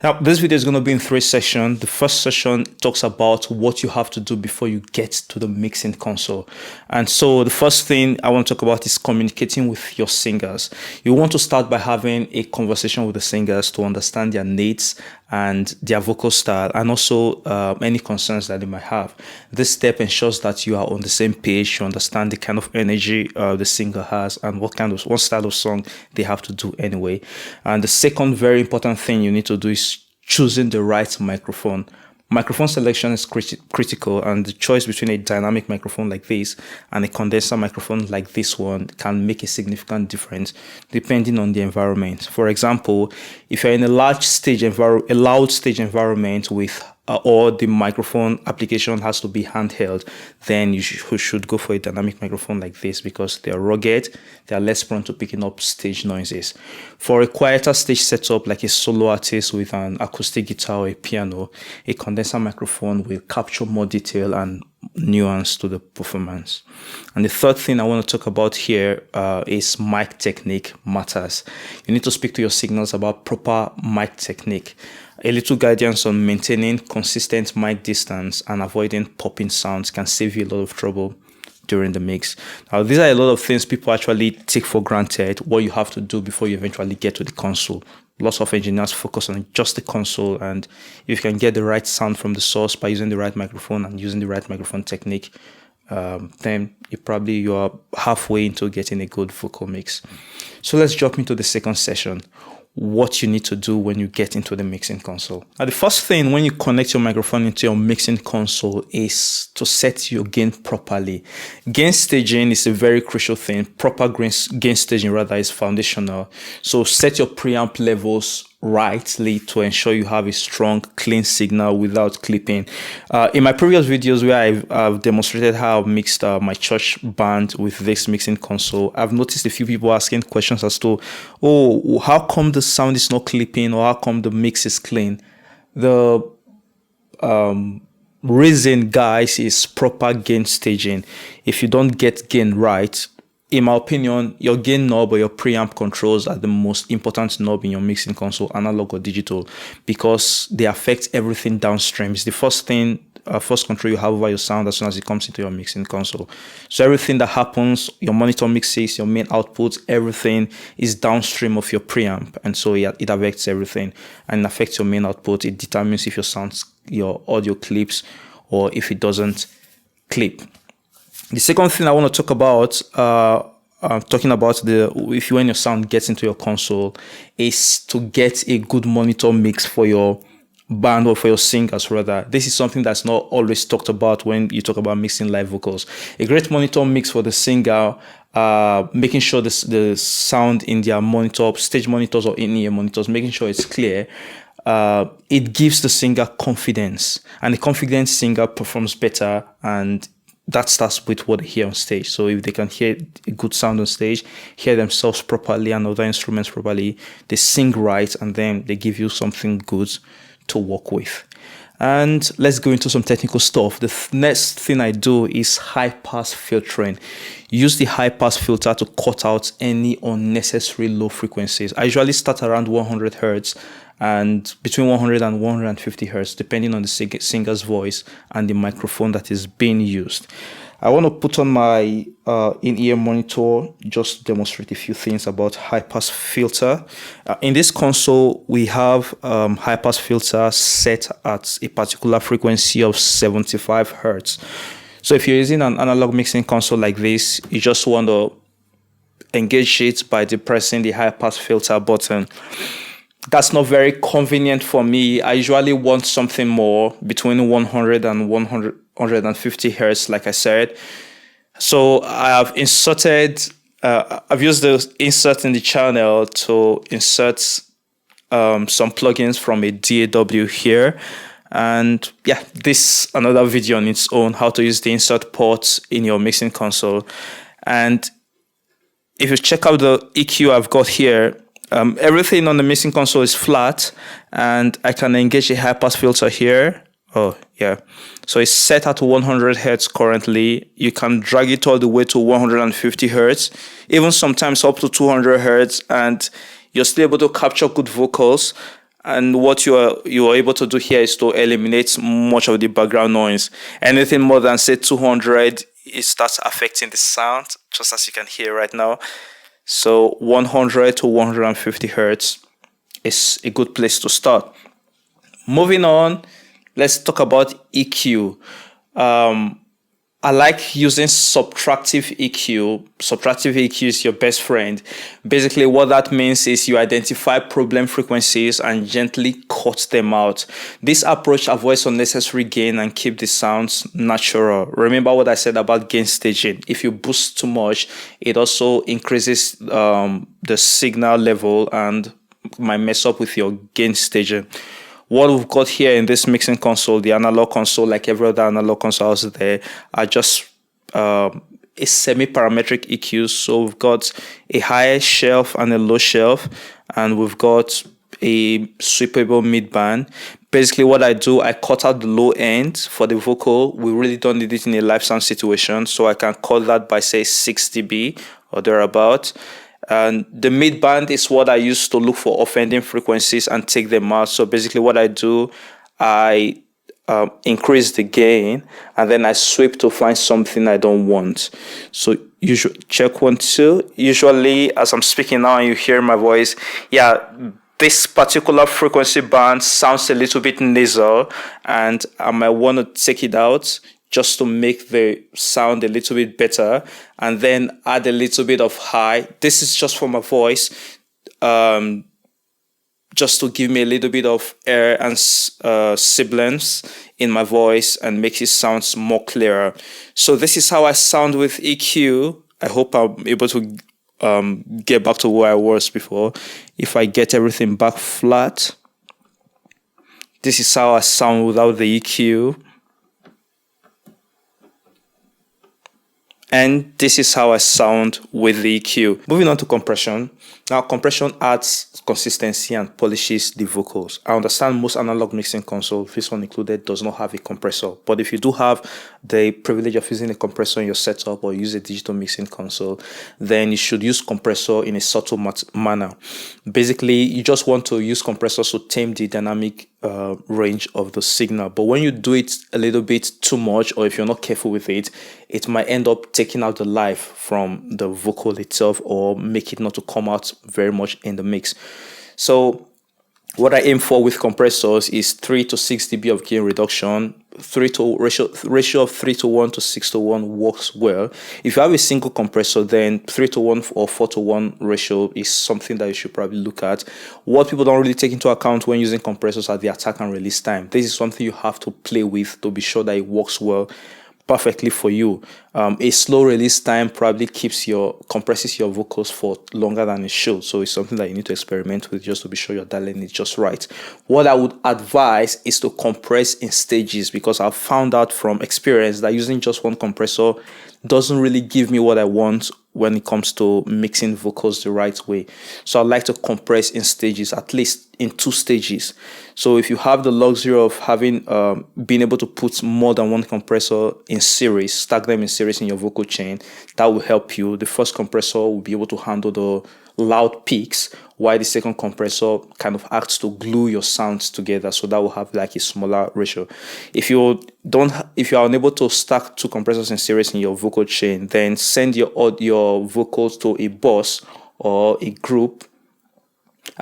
Now, this video is going to be in 3 sessions. The first session talks about what you have to do before you get to the mixing console. And so the first thing I want to talk about is communicating with your singers. You want to start by having a conversation with the singers to understand their needs and their vocal style, and also any concerns that they might have. This step ensures that you are on the same page, you understand the kind of energy the singer has and what style of song they have to do anyway. And the second very important thing you need to do is choosing the right microphone. Microphone selection is critical, and the choice between a dynamic microphone like this and a condenser microphone like this one can make a significant difference depending on the environment. For example, if you're in a loud stage environment with or the microphone application has to be handheld, then you should go for a dynamic microphone like this because they are rugged, they are less prone to picking up stage noises. For a quieter stage setup like a solo artist with an acoustic guitar or a piano, a condenser microphone will capture more detail and nuance to the performance. And the third thing I want to talk about here is mic technique matters. You need to speak to your signals about proper mic technique. A little guidance on maintaining consistent mic distance and avoiding popping sounds can save you a lot of trouble during the mix. Now, these are a lot of things people actually take for granted, what you have to do before you eventually get to the console. Lots of engineers focus on just the console, and if you can get the right sound from the source by using the right microphone and using the right microphone technique, then you are halfway into getting a good vocal mix. So let's jump into the second session. What you need to do when you get into the mixing console. Now, the first thing when you connect your microphone into your mixing console is to set your gain properly. Gain staging is a very crucial thing. Proper gain staging is foundational. So set your preamp levels rightly to ensure you have a strong, clean signal without clipping. In my previous videos where I've demonstrated how I've mixed my church band with this mixing console, I've noticed a few people asking questions as to, oh, how come the sound is not clipping, or how come the mix is clean? The reason, guys, is proper gain staging. If you don't get gain right, in my opinion, your gain knob or your preamp controls are the most important knob in your mixing console, analog or digital, because they affect everything downstream. It's the first control you have over your sound as soon as it comes into your mixing console. So everything that happens, your monitor mixes, your main output, everything is downstream of your preamp, and so it affects everything and affects your main output. It determines if your audio clips or if it doesn't clip. The second thing I want to talk about, when your sound gets into your console, is to get a good monitor mix for your band or for your singers rather. This is something that's not always talked about when you talk about mixing live vocals. A great monitor mix for the singer, making sure the sound in their monitor, stage monitors or in-ear monitors, making sure it's clear. It gives the singer confidence, and the confident singer performs better, and that starts with what they hear on stage. So if they can hear a good sound on stage, hear themselves properly and other instruments properly, they sing right, and then they give you something good to work with. And let's go into some technical stuff. The next thing I do is high pass filtering. Use the high pass filter to cut out any unnecessary low frequencies. I usually start around 100 hertz and between 100 and 150 hertz, depending on the singer's voice and the microphone that is being used. I want to put on my in-ear monitor just to demonstrate a few things about high-pass filter. In this console, we have high-pass filter set at a particular frequency of 75 hertz. So if you're using an analog mixing console like this, you just want to engage it by depressing the high-pass filter button. That's not very convenient for me. I usually want something more between 100 and 150 hertz, like I said. So I've used the insert in the channel to insert some plugins from a DAW here. And yeah, this another video on its own, how to use the insert ports in your mixing console. And if you check out the EQ I've got here, everything on the mixing console is flat, and I can engage a high pass filter here. Oh yeah, so it's set at 100 hertz currently. You can drag it all the way to 150 hertz, even sometimes up to 200 hertz, and you're still able to capture good vocals. and what you are able to do here is to eliminate much of the background noise. Anything more than say 200, it starts affecting the sound, just as you can hear right now. So 100 to 150 hertz is a good place to start. Moving on, let's talk about EQ. I like using subtractive EQ. Subtractive EQ is your best friend. Basically, what that means is you identify problem frequencies and gently cut them out. This approach avoids unnecessary gain and keep the sounds natural. Remember what I said about gain staging. If you boost too much, it also increases the signal level and might mess up with your gain staging. What we've got here in this mixing console, the analog console, like every other analog console out there, are just a semi-parametric EQ. So we've got a high shelf and a low shelf, and we've got a sweepable mid-band. Basically, what I do, I cut out the low end for the vocal. We really don't need it in a live sound situation, so I can cut that by, say, 6 dB or thereabout. And the mid band is what I use to look for offending frequencies and take them out. So basically what I do, I increase the gain and then I sweep to find something I don't want. So you should check 1, 2. Usually as I'm speaking now and you hear my voice, this particular frequency band sounds a little bit nasal and I might want to take it out just to make the sound a little bit better, and then add a little bit of high. This is just for my voice, just to give me a little bit of air and sibilance in my voice and make it sound more clearer. So this is how I sound with EQ. I hope I'm able to get back to where I was before. If I get everything back flat, this is how I sound without the EQ. And this is how I sound with the EQ. Moving on to compression. Now, compression adds consistency and polishes the vocals. I understand most analog mixing consoles, this one included, does not have a compressor. But if you do have the privilege of using a compressor in your setup or use a digital mixing console, then you should use compressor in a subtle manner. Basically, you just want to use compressors to tame the dynamic range of the signal. But when you do it a little bit too much, or if you're not careful with it, it might end up taking out the life from the vocal itself or make it not to come out very much in the mix. So what I aim for with compressors is 3 to 6 dB of gain reduction. Ratio of 3 to 1 to 6 to 1 works well. If you have a single compressor, then 3 to 1 or 4 to 1 ratio is something that you should probably look at. What people don't really take into account when using compressors are the attack and release time. This is something you have to play with to be sure that it works well, perfectly for you. A slow release time probably compresses your vocals for longer than it should. So it's something that you need to experiment with just to be sure you're dialing it just right. What I would advise is to compress in stages, because I've found out from experience that using just one compressor doesn't really give me what I want when it comes to mixing vocals the right way. So I like to compress in stages, at least in 2 stages. So if you have the luxury of having being able to put more than one compressor in series, stack them in series in your vocal chain, that will help you. The first compressor will be able to handle the loud peaks, while the second compressor kind of acts to glue your sounds together, so that will have like a smaller ratio. If you are unable to stack 2 compressors in series in your vocal chain, then send your vocals to a bus or a group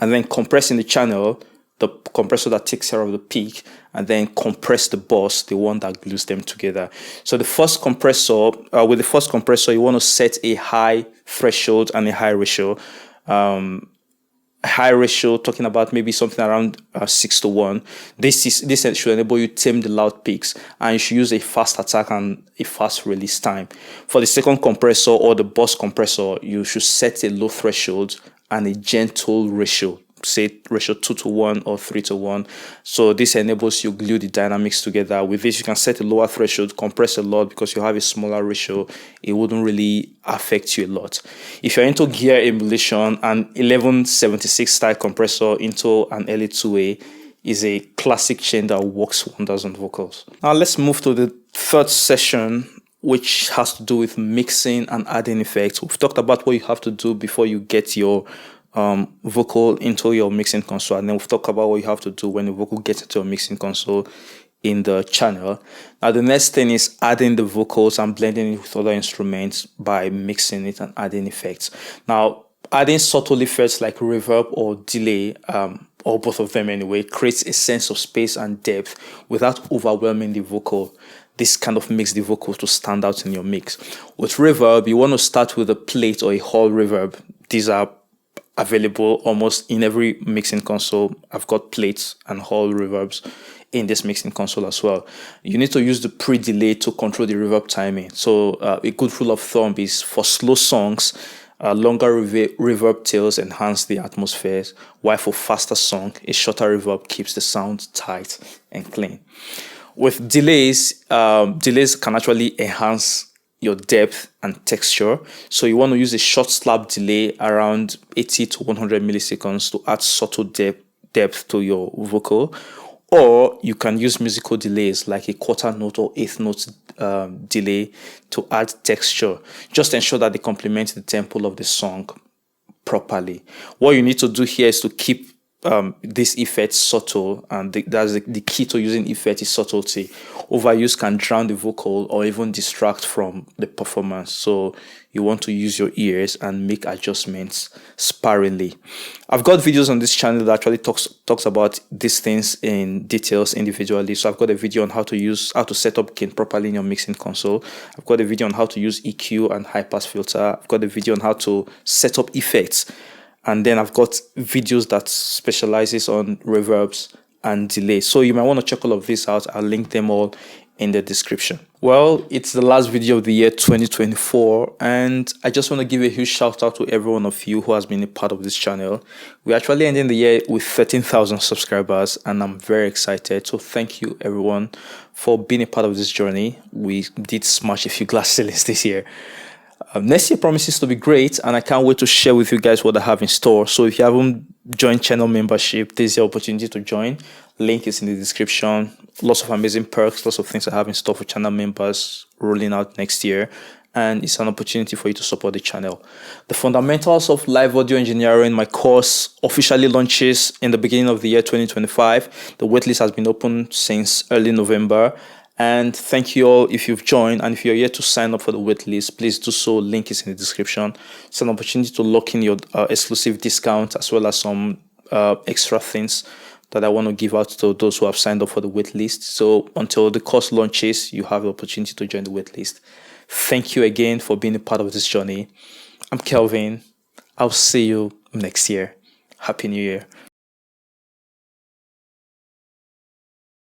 and then compress in the channel the compressor that takes care of the peak, and then compress the bus, the one that glues them together. So with the first compressor, you want to set a high threshold and a high ratio. High ratio, talking about maybe something around 6 to 1. This should enable you to tame the loud peaks, and you should use a fast attack and a fast release time. For the second compressor or the bus compressor, you should set a low threshold and a gentle ratio, say ratio 2 to 1 or 3 to 1. So this enables you glue the dynamics together. With this, you can set a lower threshold, compress a lot, because you have a smaller ratio. It wouldn't really affect you a lot. If you're into gear emulation, an 1176 style compressor into an LA2A is a classic chain that works wonders on vocals. Now let's move to the third session, which has to do with mixing and adding effects. We've talked about what you have to do before you get your vocal into your mixing console, and then we've talked about what you have to do when the vocal gets into your mixing console in the channel. Now the next thing is adding the vocals and blending it with other instruments by mixing it and adding effects. Now adding subtle effects like reverb or delay, or both of them anyway, creates a sense of space and depth without overwhelming the vocal. This kind of makes the vocals to stand out in your mix. With reverb, you want to start with a plate or a hall reverb. These are available almost in every mixing console. I've got plates and hall reverbs in this mixing console as well. You need to use the pre-delay to control the reverb timing. So a good rule of thumb is for slow songs, longer reverb tails enhance the atmosphere, while for faster song, a shorter reverb keeps the sound tight and clean. With delays, delays can actually enhance your depth and texture. So you want to use a short slab delay around 80 to 100 milliseconds to add subtle depth to your vocal. Or you can use musical delays like a quarter note or eighth note delay to add texture. Just ensure that they complement the tempo of the song properly. What you need to do here is to keep this effect subtle, and that's the key to using effect is subtlety. Overuse can drown the vocal or even distract from the performance. So you want to use your ears and make adjustments sparingly. I've got videos on this channel that actually talks about these things in details individually. So I've got a video on how to set up gain properly in your mixing console. I've got a video on how to use EQ and high pass filter. I've got a video on how to set up effects. And then I've got videos that specializes on reverbs and delay. So you might want to check all of this out. I'll link them all in the description. Well, it's the last video of the year 2024, and I just want to give a huge shout out to every one of you who has been a part of this channel. We're actually ending the year with 13,000 subscribers, and I'm very excited. So thank you everyone for being a part of this journey. We did smash a few glass ceilings this year. Next year promises to be great, and I can't wait to share with you guys what I have in store. So if you haven't joined channel membership, this is your opportunity to join. Link is in the description. Lots of amazing perks, lots of things I have in store for channel members rolling out next year, and it's an opportunity for you to support the channel. The Fundamentals of Live Audio Engineering, my course, officially launches in the beginning of the year 2025. The waitlist has been open since early November. And thank you all if you've joined, and if you're yet to sign up for the waitlist, please do so. Link is in the description. It's an opportunity to lock in your exclusive discount as well as some extra things that I want to give out to those who have signed up for the waitlist. So until the course launches, you have the opportunity to join the waitlist. Thank you again for being a part of this journey. I'm Kelvin. I'll see you next year. Happy New Year.